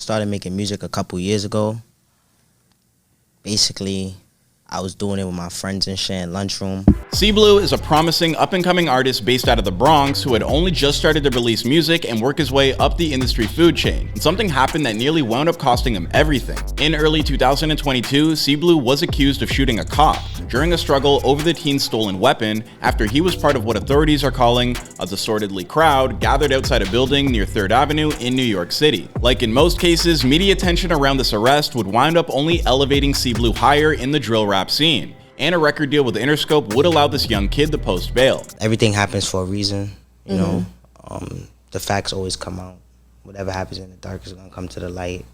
started making music a couple years ago. Basically, I was doing it with my friends and shit in lunchroom. C Blu is a promising up-and-coming artist based out of the Bronx who had only just started to release music and work his way up the industry food chain. And something happened that nearly wound up costing him everything. In early 2022, C Blu was accused of shooting a cop during a struggle over the teen's stolen weapon after he was part of what authorities are calling a disorderly crowd gathered outside a building near 3rd Avenue in New York City. Like in most cases, media attention around this arrest would wind up only elevating C Blu higher in the drill rap scene, and a record deal with Interscope would allow this young kid to post bail. Everything happens for a reason, you know. The facts always come out. Whatever happens in the dark is gonna come to the light,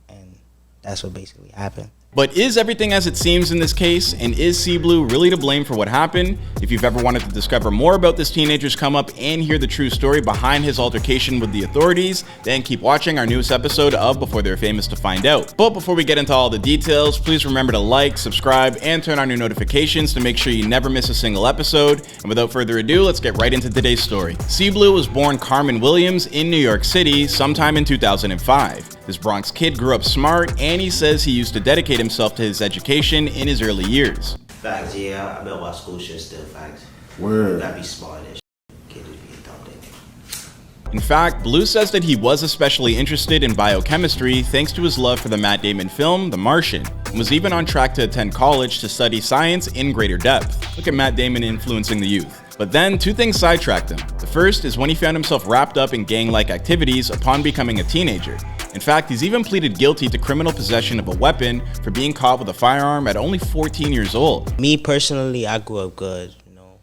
and that's what basically happened. But is everything as it seems in this case, and is C Blu really to blame for what happened? If you've ever wanted to discover more about this teenager's come up and hear the true story behind his altercation with the authorities, then keep watching our newest episode of Before They're Famous to find out. But before we get into all the details, please remember to like, subscribe, and turn on your notifications to make sure you never miss a single episode. And without further ado, let's get right into today's story. C Blu was born Carmen Williams in New York City sometime in 2005. This Bronx kid grew up smart, and he says he used to dedicate himself to his education in his early years. Facts, yeah, I bet school shit still facts. Word. You gotta be smart and shit. Can't just be a dumb thing. In fact, Blu says that he was especially interested in biochemistry thanks to his love for the Matt Damon film The Martian, and was even on track to attend college to study science in greater depth. Look at Matt Damon influencing the youth. But then, two things sidetracked him. The first is when he found himself wrapped up in gang-like activities upon becoming a teenager. In fact, he's even pleaded guilty to criminal possession of a weapon for being caught with a firearm at only 14 years old. Me personally, I grew up good, you know.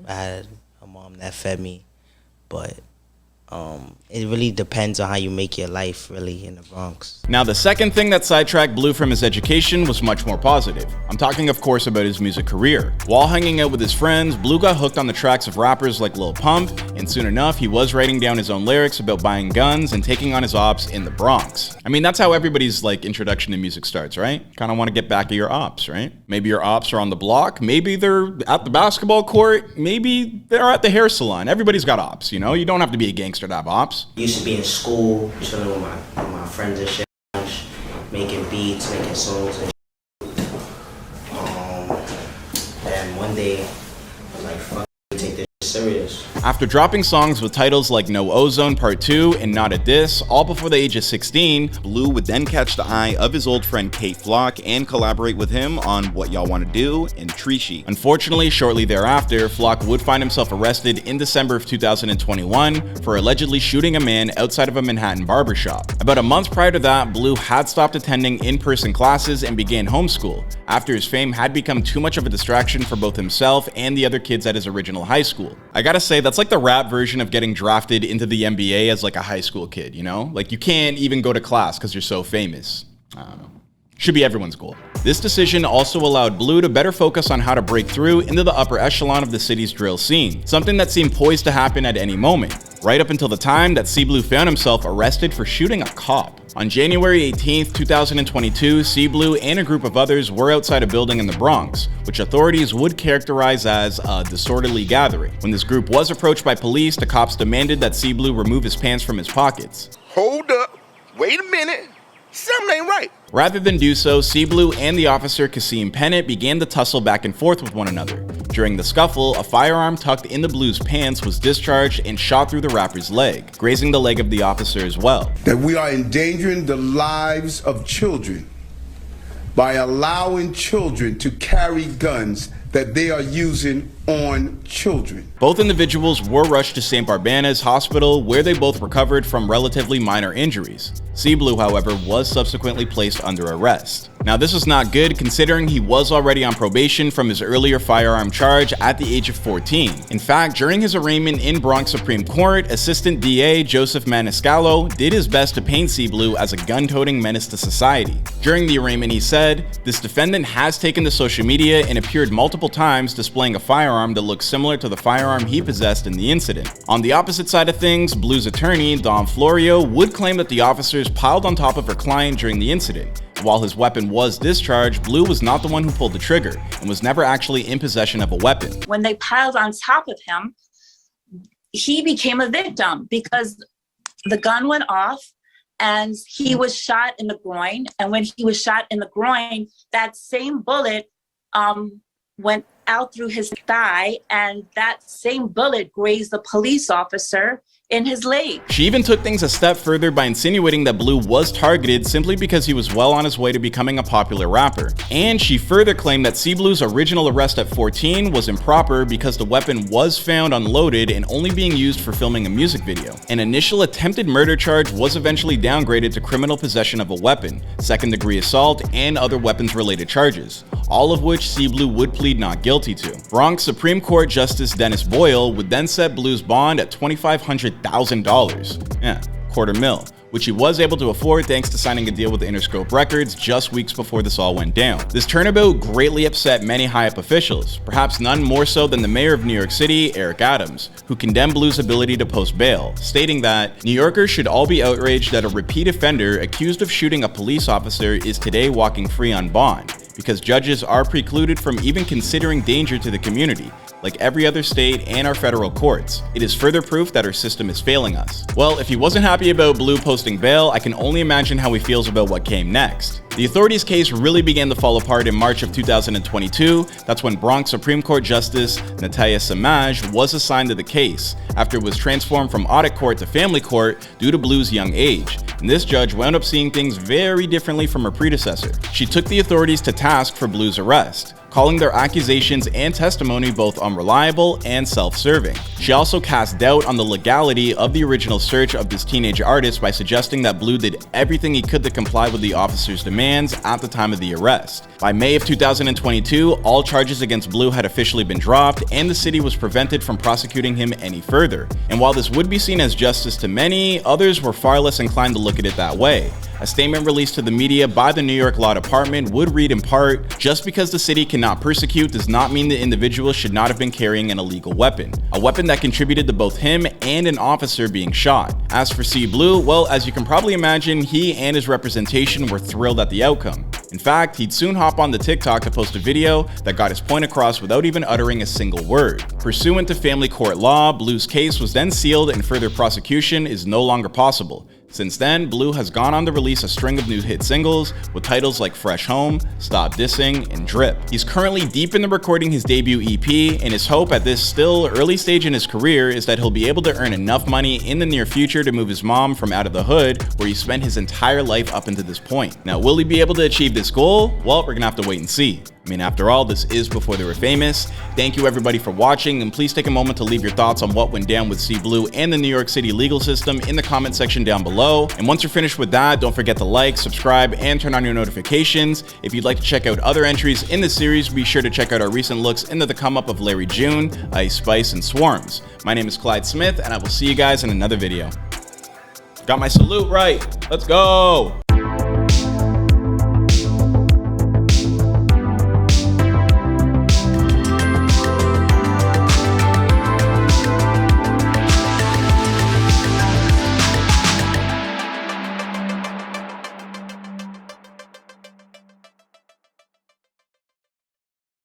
I had a mom that fed me, but it really depends on how you make your life, really, in the Bronx. Now, the second thing that sidetracked Blu from his education was much more positive. I'm talking, of course, about his music career. While hanging out with his friends, Blu got hooked on the tracks of rappers like Lil Pump, and soon enough, he was writing down his own lyrics about buying guns and taking on his ops in the Bronx. I mean, that's how everybody's introduction to music starts, right? Kind of want to get back at your ops, right? Maybe your ops are on the block, maybe they're at the basketball court, maybe they're at the hair salon. Everybody's got ops, you know? You don't have to be a gangster to have ops. Used to be in school, chilling with my friends and shit, making beats, making songs and shit. And one day, I was like, fuck, take this serious. After dropping songs with titles like No Ozone Part 2 and Not a Diss, all before the age of 16, Blu would then catch the eye of his old friend Kate Flock and collaborate with him on What Y'all Wanna Do and Treachy. Unfortunately, shortly thereafter, Flock would find himself arrested in December of 2021 for allegedly shooting a man outside of a Manhattan barbershop. About a month prior to that, Blu had stopped attending in-person classes and began homeschool, after his fame had become too much of a distraction for both himself and the other kids at his original high school. I gotta say, that's like the rap version of getting drafted into the NBA as a high school kid, you know? You can't even go to class because you're so famous. I don't know. Should be everyone's goal. This decision also allowed Blu to better focus on how to break through into the upper echelon of the city's drill scene, something that seemed poised to happen at any moment, right up until the time that C Blu found himself arrested for shooting a cop. On January 18th, 2022, C Blu and a group of others were outside a building in the Bronx, which authorities would characterize as a disorderly gathering. When this group was approached by police, the cops demanded that C Blu remove his pants from his pockets. Hold up. Wait a minute. Something ain't right. Rather than do so, C Blu and the officer Kasim Pennant began to tussle back and forth with one another. During the scuffle, a firearm tucked into Blu's pants was discharged and shot through the rapper's leg, grazing the leg of the officer as well. That we are endangering the lives of children by allowing children to carry guns that they are using on children. Both individuals were rushed to St. Barbana's Hospital, where they both recovered from relatively minor injuries. C Blu, however, was subsequently placed under arrest. Now, this was not good considering he was already on probation from his earlier firearm charge at the age of 14. In fact, during his arraignment in Bronx Supreme Court, Assistant DA Joseph Maniscalco did his best to paint C Blu as a gun-toting menace to society. During the arraignment, he said, "This defendant has taken to social media and appeared multiple times displaying a firearm that looks similar to the firearm he possessed in the incident." On the opposite side of things, Blu's attorney, Dom Florio, would claim that the officers piled on top of her client during the incident. While his weapon was discharged, Blu was not the one who pulled the trigger and was never actually in possession of a weapon. When they piled on top of him, he became a victim because the gun went off and he was shot in the groin. And when he was shot in the groin, that same bullet went out through his thigh, and that same bullet grazed the police officer in his leg. She even took things a step further by insinuating that Blu was targeted simply because he was well on his way to becoming a popular rapper. And she further claimed that C Blu's original arrest at 14 was improper because the weapon was found unloaded and only being used for filming a music video. An initial attempted murder charge was eventually downgraded to criminal possession of a weapon, second-degree assault, and other weapons-related charges, all of which C Blu would plead not guilty to. Bronx Supreme Court Justice Dennis Boyle would then set Blu's bond at $2,500,000. Yeah, $250,000, which he was able to afford thanks to signing a deal with Interscope Records just weeks before this all went down. This turnabout greatly upset many high-up officials, perhaps none more so than the mayor of New York City, Eric Adams, who condemned Blu's ability to post bail, stating that New Yorkers should all be outraged that a repeat offender accused of shooting a police officer is today walking free on bond, because judges are precluded from even considering danger to the community, like every other state and our federal courts. It is further proof that our system is failing us. Well, if he wasn't happy about Blu posting bail, I can only imagine how he feels about what came next. The authorities' case really began to fall apart in March of 2022. That's when Bronx Supreme Court Justice Natalia Samaj was assigned to the case, after it was transformed from audit court to family court due to Blu's young age. And this judge wound up seeing things very differently from her predecessor. She took the authorities to task for Blu's arrest, calling their accusations and testimony both unreliable and self-serving. She also cast doubt on the legality of the original search of this teenage artist by suggesting that Blu did everything he could to comply with the officer's demands at the time of the arrest. By May of 2022, all charges against Blu had officially been dropped, and the city was prevented from prosecuting him any further. And while this would be seen as justice to many, others were far less inclined to look at it that way. A statement released to the media by the New York Law Department would read in part, "Just because the city cannot persecute does not mean the individual should not have been carrying an illegal weapon. A weapon that contributed to both him and an officer being shot." As for C Blu, well, as you can probably imagine, he and his representation were thrilled at the outcome. In fact, he'd soon hop on the TikTok to post a video that got his point across without even uttering a single word. Pursuant to family court law, Blu's case was then sealed and further prosecution is no longer possible. Since then, Blu has gone on to release a string of new hit singles with titles like Fresh Home, Stop Dissing, and Drip. He's currently deep into recording his debut EP, and his hope at this still early stage in his career is that he'll be able to earn enough money in the near future to move his mom from out of the hood, where he spent his entire life up until this point. Now, will he be able to achieve this goal? Well, we're gonna have to wait and see. I mean, after all, this is before they were famous. Thank you everybody for watching, and please take a moment to leave your thoughts on what went down with C Blu and the New York City legal system in the comment section down below. And once you're finished with that, don't forget to like, subscribe, and turn on your notifications. If you'd like to check out other entries in the series, be sure to check out our recent looks into the come up of Larry June, Ice Spice, and Swarms. My name is Clyde Smith, and I will see you guys in another video. Got my salute right. Let's go.